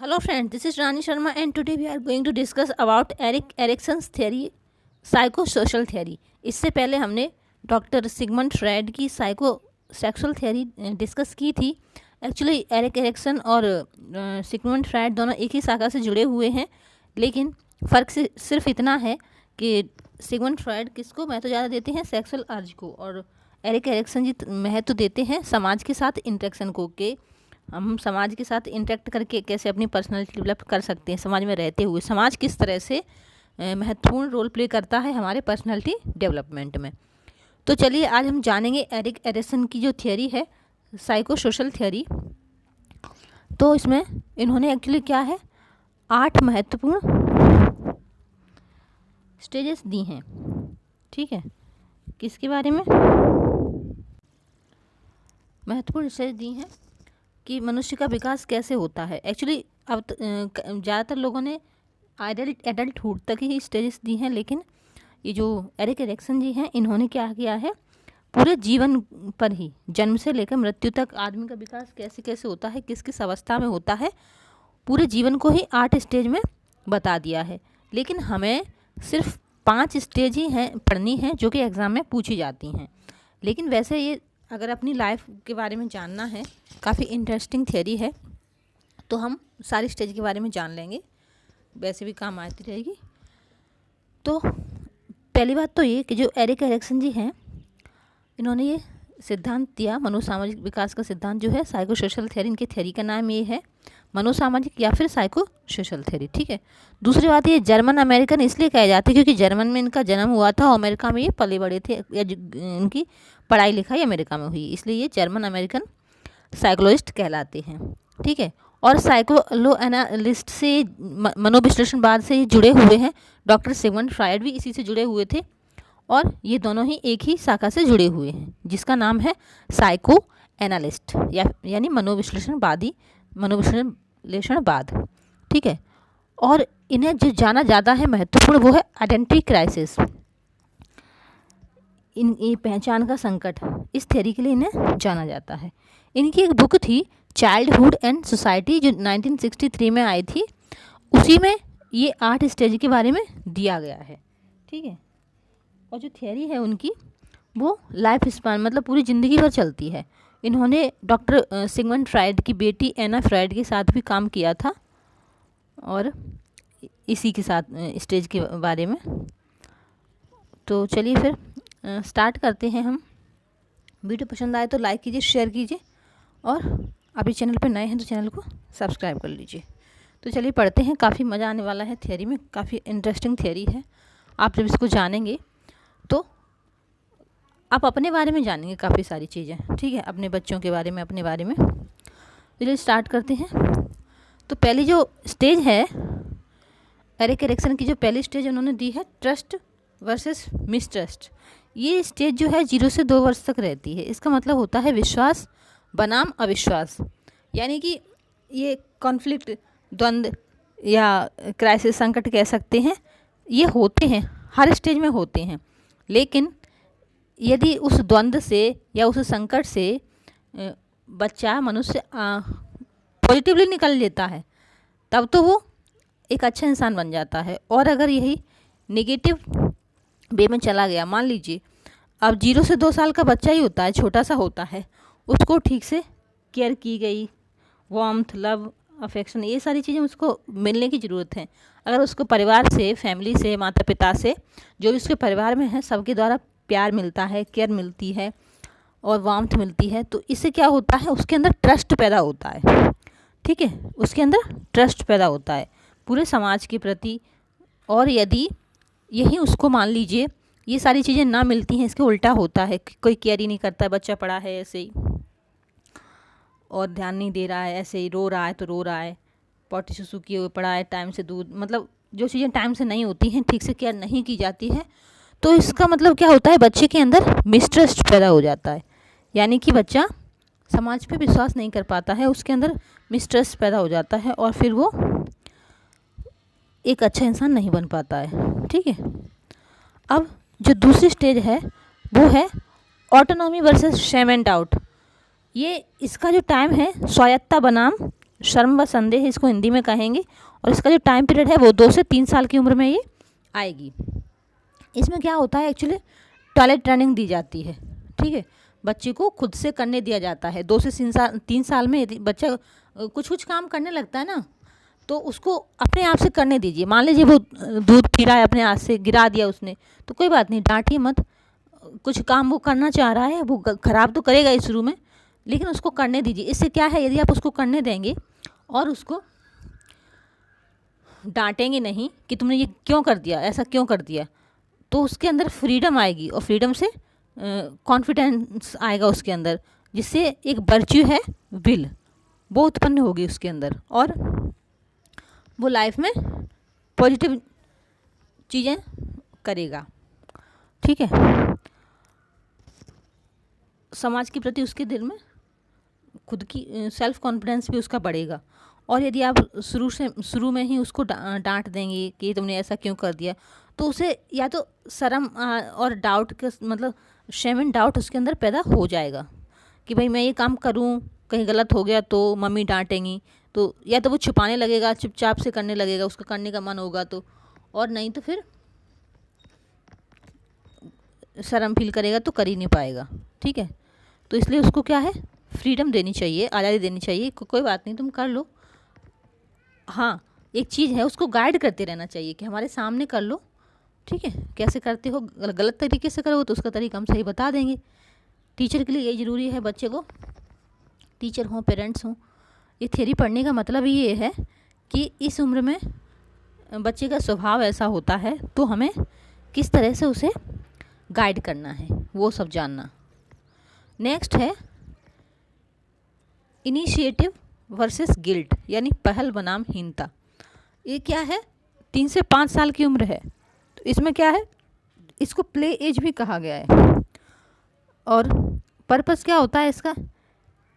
Hello friends, this is Rani Sharma and today we are going to discuss about Erik Erikson's theory, psychosocial theory. इससे पहले हमने doctor Sigmund Freud की psychosexual theory discuss की थी। Actually Erik Erikson और Sigmund Freud दोनों एक ही शाखा से जुड़े हुए हैं, लेकिन फ़र्क सिर्फ इतना है कि सिगमंड फ्रायड किसको महत्व ज़्यादा देते हैं, सेक्सुअल अर्ज को, और एरिक एरिक्सन जी महत्व देते हैं समाज के साथ इंटरेक्शन को, कि हम समाज के साथ इंटरेक्ट करके कैसे अपनी पर्सनालिटी डेवलप कर सकते हैं। समाज में रहते हुए समाज किस तरह से महत्वपूर्ण रोल प्ले करता है हमारे पर्सनालिटी डेवलपमेंट में। तो चलिए आज हम जानेंगे एरिक एरिक्सन की जो थियोरी है, साइकोसोशल थियोरी। तो इसमें इन्होंने एक्चुअली क्या है, 8 महत्वपूर्ण स्टेजेस दी हैं। ठीक है, किसके बारे में महत्वपूर्ण स्टेज दी हैं कि मनुष्य का विकास कैसे होता है। एक्चुअली अब ज़्यादातर लोगों ने एडल्टहुड तक ही स्टेजेस दी हैं, लेकिन ये जो एरिक एरिक्सन जी हैं, इन्होंने क्या किया है, पूरे जीवन पर ही, जन्म से लेकर मृत्यु तक आदमी का विकास कैसे कैसे होता है, किस किस अवस्था में होता है, पूरे जीवन को ही 8 स्टेज में बता दिया है। लेकिन हमें सिर्फ 5 स्टेज ही हैं पढ़नी हैं, जो कि एग्ज़ाम में पूछी जाती हैं। लेकिन वैसे ये अगर अपनी लाइफ के बारे में जानना है, काफ़ी इंटरेस्टिंग थियरी है, तो हम सारी स्टेज के बारे में जान लेंगे, वैसे भी काम आती रहेगी। तो पहली बात तो ये कि जो एरिक एरिक्सन जी हैं, इन्होंने ये सिद्धांत दिया, मनोसामाजिक विकास का सिद्धांत जो है, साइकोसोशल थ्योरी, इनकी थ्योरी का नाम ये है, मनोसामाजिक या फिर साइकोसोशल थ्योरी। ठीक है। दूसरी बात, ये जर्मन अमेरिकन इसलिए कहे जाते हैं क्योंकि जर्मन में इनका जन्म हुआ था और अमेरिका में ये पले बड़े थे, या इनकी पढ़ाई लिखाई अमेरिका में हुई, इसलिए ये जर्मन अमेरिकन साइकोलॉजिस्ट कहलाते हैं। ठीक है। और साइको एनालिस्ट से, मनोविश्लेषणवाद से जुड़े हुए हैं। डॉक्टर सिगमंड फ्रायड भी इसी से जुड़े हुए थे, और ये दोनों ही एक ही शाखा से जुड़े हुए हैं, जिसका नाम है साइको एनालिस्ट, यानी मनोविश्लेषणवाद। ठीक है। और इन्हें जो जाना ज़्यादा है महत्वपूर्ण, वो है आइडेंटिटी क्राइसिस, ये पहचान का संकट। इस थ्योरी के लिए इन्हें जाना जाता है। इनकी एक बुक थी चाइल्डहुड एंड सोसाइटी, जो 1963 में आई थी, उसी में ये 8 स्टेज के बारे में दिया गया है। ठीक है। और जो थियरी है उनकी, वो लाइफ स्पान, मतलब पूरी ज़िंदगी भर चलती है। इन्होंने डॉक्टर सिगमंड फ्रायड की बेटी एना फ्रायड के साथ भी काम किया था, और इसी के साथ स्टेज के बारे में। तो चलिए फिर स्टार्ट करते हैं हम। वीडियो पसंद आए तो लाइक कीजिए, शेयर कीजिए, और अभी चैनल पर नए हैं तो चैनल को सब्सक्राइब कर लीजिए। तो चलिए पढ़ते हैं, काफ़ी मज़ा आने वाला है थियरी में, काफ़ी इंटरेस्टिंग थियरी है। आप जब इसको जानेंगे तो आप अपने बारे में जानेंगे काफ़ी सारी चीज़ें। ठीक है, अपने बच्चों के बारे में, अपने बारे में। चलिए स्टार्ट करते हैं। तो पहली जो स्टेज है, एरिक एरिक्सन की जो पहली स्टेज उन्होंने दी है, ट्रस्ट वर्सेस मिसट्रस्ट। ये स्टेज जो है 0 से 2 वर्ष तक रहती है। इसका मतलब होता है विश्वास बनाम अविश्वास, यानी कि ये कॉन्फ्लिक्ट, द्वंद्व या क्राइसिस, संकट कह सकते हैं, ये होते हैं, हर स्टेज में होते हैं। लेकिन यदि उस द्वंद्व से या उस संकट से बच्चा, मनुष्य पॉजिटिवली निकल लेता है, तब तो वो एक अच्छा इंसान बन जाता है। और अगर यही नेगेटिव वे में चला गया, मान लीजिए अब 0 से 2 साल का बच्चा ही होता है, छोटा सा होता है, उसको ठीक से केयर की गई, वार्मथ, लव, अफेक्शन, ये सारी चीज़ें उसको मिलने की ज़रूरत है। अगर उसको परिवार से, फैमिली से, माता पिता से, जो भी उसके परिवार में है, सबके द्वारा प्यार मिलता है, केयर मिलती है और वार्मथ मिलती है, तो इससे क्या होता है, उसके अंदर ट्रस्ट पैदा होता है। ठीक है, उसके अंदर ट्रस्ट पैदा होता है पूरे समाज के प्रति। और यदि यही उसको, मान लीजिए, ये सारी चीज़ें ना मिलती हैं, इसके उल्टा होता है, कोई केयर ही नहीं करता है, बच्चा पड़ा है ऐसे ही और ध्यान नहीं दे रहा है, ऐसे ही रो रहा है तो रो रहा है, पॉटी सुसु किए हुए पड़ा है, टाइम से दूध, मतलब जो चीज़ें टाइम से नहीं होती हैं, ठीक से केयर नहीं की जाती है, तो इसका मतलब क्या होता है, बच्चे के अंदर मिसट्रस्ट पैदा हो जाता है, यानी कि बच्चा समाज पे विश्वास नहीं कर पाता है, उसके अंदर मिसट्रस्ट पैदा हो जाता है, और फिर वो एक अच्छा इंसान नहीं बन पाता है। ठीक है। अब जो दूसरी स्टेज है, वो है autonomy versus shame and doubt. ये इसका जो टाइम है, स्वायत्ता बनाम शर्म व संदेह इसको हिंदी में कहेंगे। और इसका जो टाइम पीरियड है वो 2 से 3 साल की उम्र में ये आएगी। इसमें क्या होता है, एक्चुअली टॉयलेट ट्रेनिंग दी जाती है, ठीक है, बच्चे को खुद से करने दिया जाता है। 2 से 3 साल में यदि बच्चा कुछ कुछ काम करने लगता है ना, तो उसको अपने आप से करने दीजिए। मान लीजिए वो दूध पी रहा है, अपने हाथ से गिरा दिया उसने, तो कोई बात नहीं, डांटिए मत। कुछ काम वो करना चाह रहा है, वो ख़राब तो करेगा ही शुरू में, लेकिन उसको करने दीजिए। इससे क्या है, यदि आप उसको करने देंगे और उसको डांटेंगे नहीं कि तुमने ये क्यों कर दिया, ऐसा क्यों कर दिया, तो उसके अंदर फ्रीडम आएगी, और फ्रीडम से कॉन्फिडेंस आएगा उसके अंदर, जिससे एक वर्च्यू है विल, वो उत्पन्न होगी उसके अंदर, और वो लाइफ में पॉजिटिव चीज़ें करेगा, ठीक है। समाज के प्रति उसके दिल में खुद की सेल्फ कॉन्फिडेंस भी उसका बढ़ेगा। और यदि आप शुरू में ही उसको डांट देंगे कि तुमने ऐसा क्यों कर दिया, तो उसे या तो शर्म और डाउट के मतलब शेम एंड डाउट उसके अंदर पैदा हो जाएगा कि भाई मैं ये काम करूं, कहीं गलत हो गया तो मम्मी डांटेंगी, तो या तो वो छुपाने लगेगा, चुपचाप से करने लगेगा, उसका करने का मन होगा तो, और नहीं तो फिर शर्म फील करेगा तो कर ही नहीं पाएगा, ठीक है। तो इसलिए उसको क्या है, फ्रीडम देनी चाहिए, आज़ादी देनी चाहिए, कोई बात नहीं तुम कर लो। हाँ, एक चीज़ है, उसको गाइड करते रहना चाहिए कि हमारे सामने कर लो, ठीक है, कैसे करते हो, गलत तरीके से करो तो उसका तरीका हम सही बता देंगे। टीचर के लिए यही ज़रूरी है, बच्चे को, टीचर हों पेरेंट्स हों, ये थ्योरी पढ़ने का मतलब ही ये है कि इस उम्र में बच्चे का स्वभाव ऐसा होता है, तो हमें किस तरह से उसे गाइड करना है वो सब जानना। नेक्स्ट है इनिशिएटिव वर्सेस गिल्ट, यानी पहल बनाम हीनता। ये क्या है, 3 से 5 साल की उम्र है, तो इसमें क्या है, इसको प्ले एज भी कहा गया है। और पर्पस क्या होता है इसका,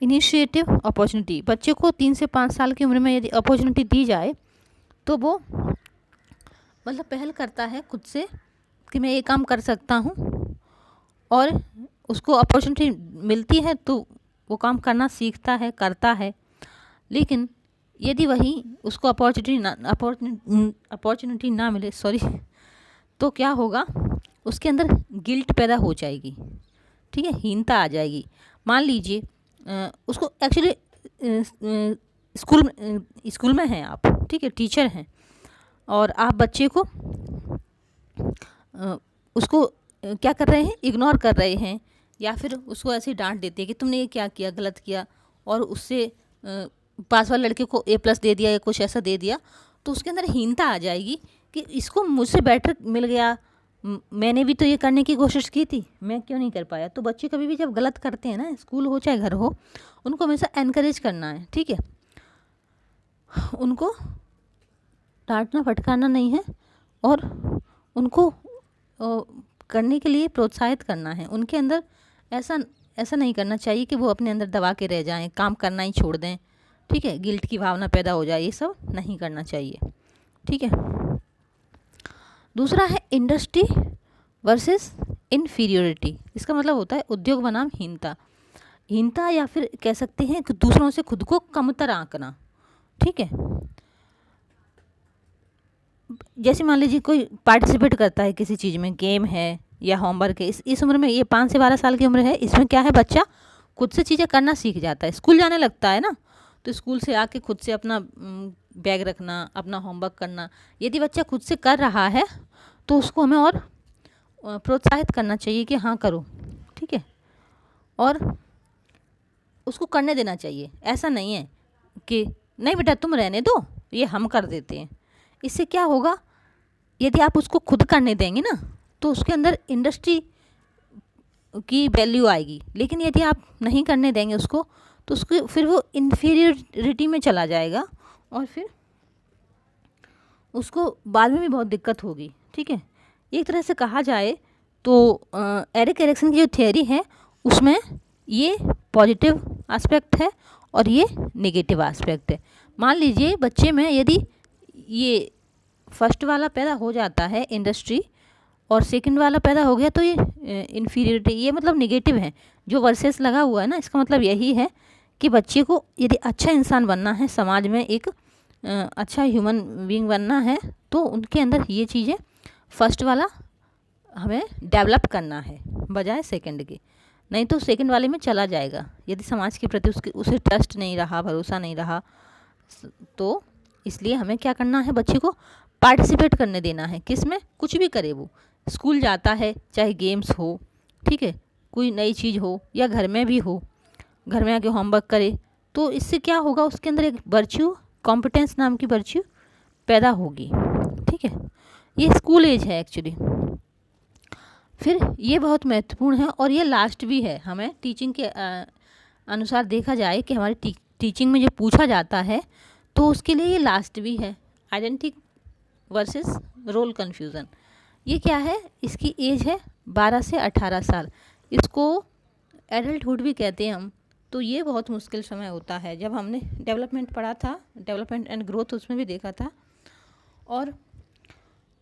इनिशिएटिव अपॉर्चुनिटी। बच्चे को 3 से 5 साल की उम्र में यदि अपॉर्चुनिटी दी जाए तो वो मतलब पहल करता है खुद से कि मैं ये काम कर सकता हूँ, और उसको अपॉर्चुनिटी मिलती है तो वो काम करना सीखता है, करता है। लेकिन यदि वही उसको अपॉर्चुनिटी ना मिले, तो क्या होगा, उसके अंदर गिल्ट पैदा हो जाएगी, ठीक है, हीनता आ जाएगी। मान लीजिए उसको एक्चुअली स्कूल में हैं आप, ठीक है, टीचर हैं, और आप बच्चे को उसको क्या कर रहे हैं, इग्नोर कर रहे हैं, या फिर उसको ऐसे डांट देते हैं कि तुमने ये क्या किया, गलत किया, और उससे पास वाले लड़के को A+ दे दिया या कुछ ऐसा दे दिया, तो उसके अंदर हीनता आ जाएगी कि इसको मुझसे बेटर मिल गया, मैंने भी तो ये करने की कोशिश की थी, मैं क्यों नहीं कर पाया। तो बच्चे कभी भी जब गलत करते हैं ना, स्कूल हो चाहे घर हो, उनको हमेशा एनकरेज करना है, ठीक है, उनको डांटना फटकारना नहीं है, और उनको करने के लिए प्रोत्साहित करना है। उनके अंदर ऐसा नहीं करना चाहिए कि वो अपने अंदर दबा के रह जाएं, काम करना ही छोड़ दें, ठीक है, गिल्ट की भावना पैदा हो जाए, ये सब नहीं करना चाहिए, ठीक है। दूसरा है इंडस्ट्री वर्सेस इन्फीरियोरिटी। इसका मतलब होता है उद्योग बनाम हीनता, या फिर कह सकते हैं कि दूसरों से खुद को कमतर आंकना, ठीक है। जैसे मान लीजिए कोई पार्टिसिपेट करता है किसी चीज़ में, गेम है या होमवर्क है, इस उम्र में, ये 5 से 12 साल की उम्र है, इसमें क्या है, बच्चा खुद से चीज़ें करना सीख जाता है, स्कूल जाने लगता है ना, तो स्कूल से आके खुद से अपना बैग रखना, अपना होमवर्क करना। यदि बच्चा खुद से कर रहा है तो उसको हमें और प्रोत्साहित करना चाहिए कि हाँ करो, ठीक है, और उसको करने देना चाहिए। ऐसा नहीं है कि नहीं बेटा तुम रहने दो, ये हम कर देते हैं। इससे क्या होगा, यदि आप उसको खुद करने देंगे ना, तो उसके अंदर इंडस्ट्री की वैल्यू आएगी। लेकिन यदि आप नहीं करने देंगे उसको, तो उसको फिर वो इन्फीरियरिटी में चला जाएगा, और फिर उसको बाद में भी बहुत दिक्कत होगी, ठीक है। एक तरह से कहा जाए तो एरिक एरिक्सन की जो थियरी है उसमें ये पॉजिटिव एस्पेक्ट है और ये नेगेटिव एस्पेक्ट है। मान लीजिए बच्चे में यदि ये फर्स्ट वाला पैदा हो जाता है इंडस्ट्री, और सेकंड वाला पैदा हो गया तो ये इन्फीरियरिटी, ये मतलब नेगेटिव है। जो वर्सेस लगा हुआ है ना, इसका मतलब यही है कि बच्चे को यदि अच्छा इंसान बनना है, समाज में एक अच्छा ह्यूमन बीइंग बनना है, तो उनके अंदर ये चीज़ें फर्स्ट वाला हमें डेवलप करना है बजाय सेकंड के। नहीं तो सेकंड वाले में चला जाएगा। यदि समाज के प्रति उसे ट्रस्ट नहीं रहा, भरोसा नहीं रहा, तो इसलिए हमें क्या करना है, बच्चे को पार्टिसिपेट करने देना है। किस में? कुछ भी करे वो, स्कूल जाता है चाहे गेम्स हो, ठीक है, कोई नई चीज़ हो या घर में भी हो, घर में आके होमवर्क करे, तो इससे क्या होगा, उसके अंदर एक वर्च्यू, कॉम्पिटेंस नाम की वर्च्यू पैदा होगी। ठीक है, ये स्कूल एज है एक्चुअली। फिर ये बहुत महत्वपूर्ण है और ये लास्ट भी है। हमें टीचिंग के अनुसार देखा जाए कि हमारी टीचिंग में जो पूछा जाता है तो उसके लिए ये लास्ट भी है, आइडेंटिटी वर्सेस रोल कन्फ्यूज़न। ये क्या है, इसकी एज है 12 से 18 साल, इसको एडल्टहुड भी कहते हैं हम। तो ये बहुत मुश्किल समय होता है। जब हमने डेवलपमेंट पढ़ा था, डेवलपमेंट एंड ग्रोथ, उसमें भी देखा था। और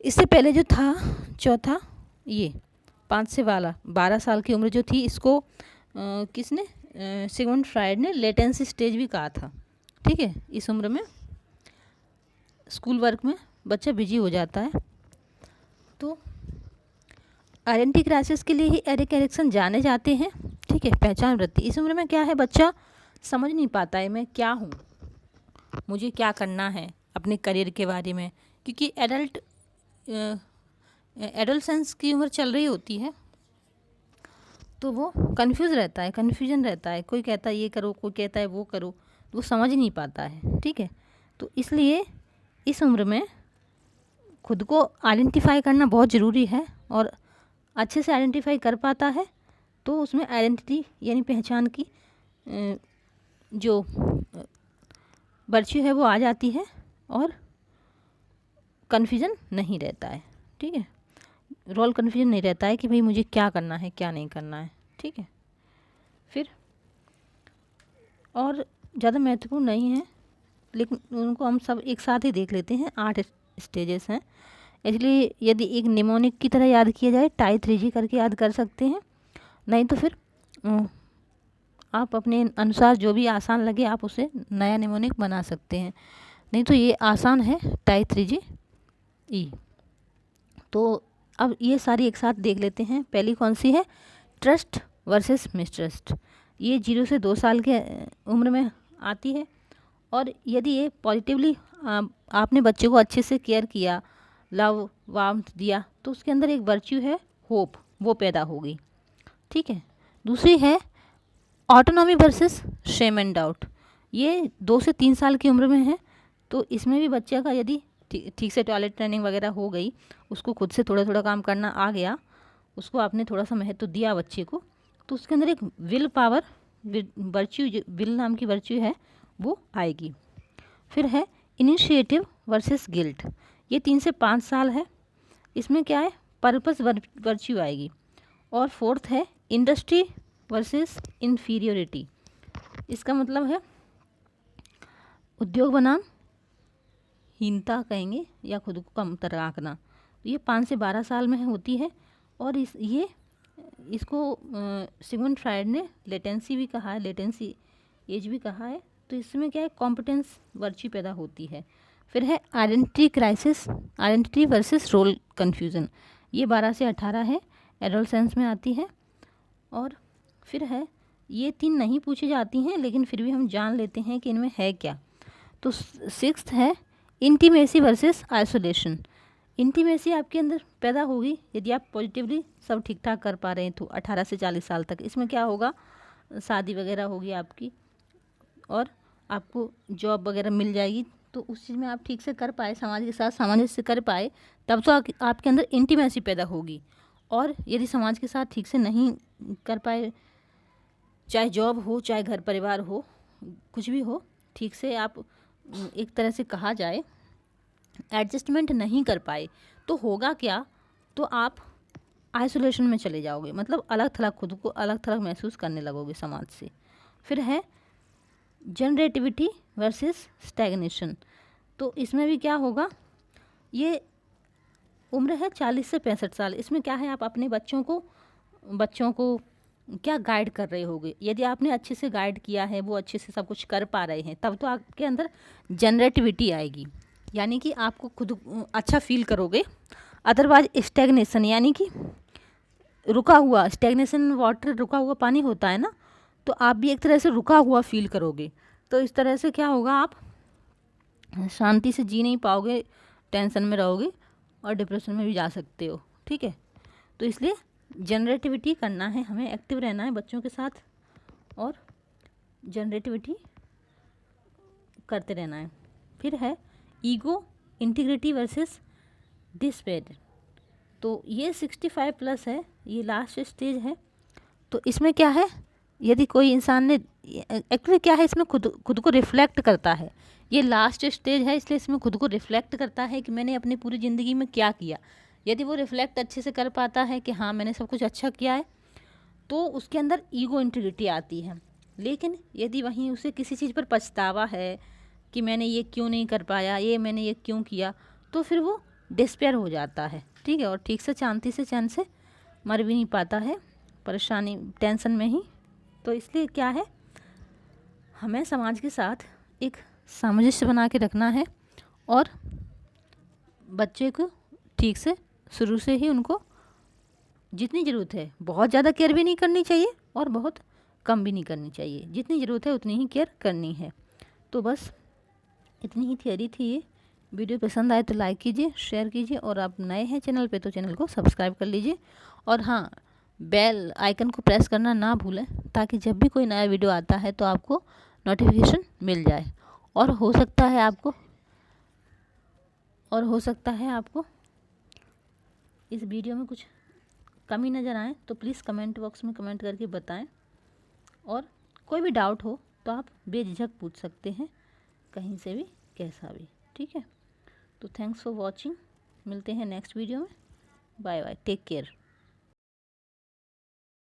इससे पहले जो था चौथा, ये 5 से 12 साल की उम्र जो थी, इसको किसने, सिगमंड फ्रायड ने लेटेंसी स्टेज भी कहा था। ठीक है, इस उम्र में स्कूल वर्क में बच्चा बिजी हो जाता है। तो आइडेंटिटी क्राइसिस के लिए ही एरिक एरिक्सन जाने जाते हैं। ठीक है, पहचान वृद्धि। इस उम्र में क्या है, बच्चा समझ नहीं पाता है मैं क्या हूँ, मुझे क्या करना है अपने करियर के बारे में, क्योंकि एडोलसेंस की उम्र चल रही होती है, तो वो कंफ्यूज रहता है, कन्फ्यूजन रहता है। कोई कहता है ये करो, कोई कहता है वो करो, तो वो समझ नहीं पाता है। ठीक है, तो इसलिए इस उम्र में खुद को आइडेंटिफाई करना बहुत ज़रूरी है, और अच्छे से आइडेंटिफाई कर पाता है तो उसमें आइडेंटिटी यानी पहचान की जो वर्च्यू है वो आ जाती है और कन्फ्यूज़न नहीं रहता है। ठीक है, रोल कन्फ्यूजन नहीं रहता है कि भाई मुझे क्या करना है क्या नहीं करना है। ठीक है, फिर और ज़्यादा महत्वपूर्ण नहीं है, लेकिन उनको हम सब एक साथ ही देख लेते हैं। 8 स्टेजेस हैं, इसलिए यदि एक निमोनिक की तरह याद किया जाए, टाई 3G करके याद कर सकते हैं। नहीं तो फिर आप अपने अनुसार जो भी आसान लगे आप उसे नया निमोनिक बना सकते हैं। नहीं तो ये आसान है, टाई 3G ई। तो अब ये सारी एक साथ देख लेते हैं। पहली कौन सी है, ट्रस्ट वर्सेस मिसट्रस्ट। ये 0 से 2 साल के उम्र में आती है, और यदि ये पॉजिटिवली आपने बच्चे को अच्छे से केयर किया, लव वार्मथ दिया, तो उसके अंदर एक वर्च्यू है होप, वो पैदा होगी। ठीक है, दूसरी है autonomy versus shame and doubt. ये 2 से 3 साल की उम्र में है, तो इसमें भी बच्चे का यदि ठीक से टॉयलेट ट्रेनिंग वगैरह हो गई, उसको खुद से थोड़ा थोड़ा काम करना आ गया, उसको आपने थोड़ा सा महत्व दिया बच्चे को, तो उसके अंदर एक विल पावर वर्च्यू, विल नाम की वर्च्यू है, वो आएगी। फिर है इनिशिएटिव वर्सेस गिल्ट। ये 3 से 5 साल है, इसमें क्या है, पर्पस वर्च्यू आएगी। और फोर्थ है इंडस्ट्री वर्सेस इन्फीरियोरिटी। इसका मतलब है उद्योग बनाम हीनता कहेंगे, या खुद को कमतर आंकना। ये 5 से 12 साल में होती है, और इसको सिगमंड फ्रायड ने लेटेंसी भी कहा है, लेटेंसी एज भी कहा है। तो इसमें क्या है, कॉम्पिटेंस वर्च्यू पैदा होती है। फिर है identity crisis, identity versus role confusion. ये 12 से 18 है, एडोलसेंस में आती है। और फिर है, ये 3 नहीं पूछी जाती हैं, लेकिन फिर भी हम जान लेते हैं कि इनमें है क्या। तो 6th है इंटीमेसी वर्सेस आइसोलेशन। इंटीमेसी आपके अंदर पैदा होगी यदि आप पॉजिटिवली सब ठीक ठाक कर पा रहे हैं, तो 18 से 40 साल तक। इसमें क्या होगा, शादी वगैरह होगी आपकी, और आपको जॉब वगैरह मिल जाएगी, तो उस चीज़ में आप ठीक से कर पाए, समाज के साथ सामंजस्य कर पाए, तब तो आपके अंदर इंटीमेसी पैदा होगी। और यदि समाज के साथ ठीक से नहीं कर पाए, चाहे जॉब हो चाहे घर परिवार हो, कुछ भी हो, ठीक से आप एक तरह से कहा जाए एडजस्टमेंट नहीं कर पाए, तो होगा क्या, तो आप आइसोलेशन में चले जाओगे, मतलब अलग थलग, खुद को अलग थलग महसूस करने लगोगे समाज से। फिर है जनरेटिविटी वर्सेस स्टैग्नेशन। तो इसमें भी क्या होगा, ये उम्र है 40 से 65 साल। इसमें क्या है, आप अपने बच्चों को क्या गाइड कर रहे होगे। यदि आपने अच्छे से गाइड किया है, वो अच्छे से सब कुछ कर पा रहे हैं, तब तो आपके अंदर जनरेटिविटी आएगी, यानी कि आपको खुद अच्छा फील करोगे। अदरवाइज स्टेगनेशन, यानी कि रुका हुआ, स्टेगनेशन वाटर, रुका हुआ पानी होता है ना, तो आप भी एक तरह से रुका हुआ फील करोगे। तो इस तरह से क्या होगा, आप शांति से जी नहीं पाओगे, टेंशन में रहोगे और डिप्रेशन में भी जा सकते हो। ठीक है, तो इसलिए जनरेटिविटी करना है, हमें एक्टिव रहना है बच्चों के साथ और जनरेटिविटी करते रहना है। फिर है ईगो, इंटीग्रिटी वर्सेस डिस्पेयर। तो ये 65 प्लस है, ये लास्ट स्टेज है। तो इसमें क्या है, यदि कोई इंसान ने एक्चुअली क्या है, इसमें खुद को रिफ्लेक्ट करता है। ये लास्ट स्टेज है, इसलिए इसमें खुद को रिफ्लेक्ट करता है कि मैंने अपनी पूरी ज़िंदगी में क्या किया। यदि वो रिफ्लेक्ट अच्छे से कर पाता है कि हाँ मैंने सब कुछ अच्छा किया है, तो उसके अंदर ईगो इंटीग्रिटी आती है। लेकिन यदि वहीं उसे किसी चीज़ पर पछतावा है कि मैंने ये क्यों नहीं कर पाया, ये मैंने ये क्यों किया, तो फिर वो डिस्पेयर हो जाता है। ठीक है, और ठीक से शांति से चैन से मर भी नहीं पाता है, परेशानी टेंशन में ही। तो इसलिए क्या है, हमें समाज के साथ एक सामंजस्य बना के रखना है और बच्चे को ठीक से शुरू से ही उनको जितनी ज़रूरत है, बहुत ज़्यादा केयर भी नहीं करनी चाहिए और बहुत कम भी नहीं करनी चाहिए। जितनी ज़रूरत है उतनी ही केयर करनी है। तो बस इतनी ही थियरी थी ये। वीडियो पसंद आए तो लाइक कीजिए, शेयर कीजिए, और आप नए हैं चैनल पे तो चैनल को सब्सक्राइब कर लीजिए। और हाँ, बेल आइकन को प्रेस करना ना भूलें, ताकि जब भी कोई नया वीडियो आता है तो आपको नोटिफिकेशन मिल जाए। और हो सकता है आपको इस वीडियो में कुछ कमी नज़र आए तो प्लीज़ कमेंट बॉक्स में कमेंट करके बताएं। और कोई भी डाउट हो तो आप बेझिझक पूछ सकते हैं, कहीं से भी, कैसा भी। ठीक है, तो थैंक्स फॉर वॉचिंग। मिलते हैं नेक्स्ट वीडियो में। Bye bye, take care.